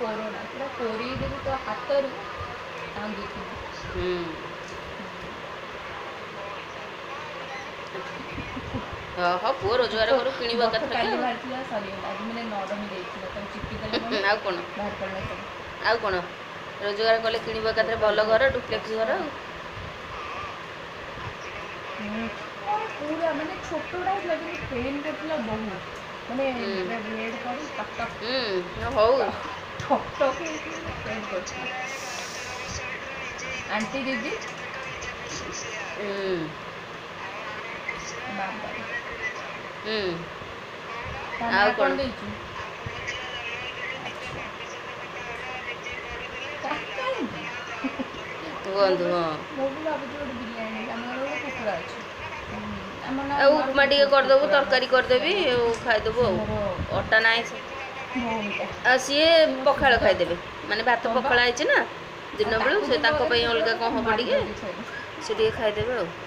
Corona पूरा कोरी देवी तो हाथ रू हाँ पुओ रोजगार करू किणवा कथा काली बाहर सरी आज मैंने नरमी देइछि त चिपी देले आ कोन बाहर पड़ला सब आ कोन रोजगार कले किणवा कथा भल घर डुप्लेक्स घर पूरा माने छोटोटा लगे पेन करथिला बहुत माने रेड कर टक टक हो ठक ठक पेन करथिला आंटी दीदी बाबा आ कोन देइछु बंधु हाँ मो भी बाबू जो बिरयानी हमर कुकुरा अछि उपमा टे करदेबू तरकारी करदेवी खाईदेबू अटा ना सी पखाड़ खाईदेवे माने भात पखाड़ा है ना दिन बेलू से अलग कौन हम टे खाईदेवे।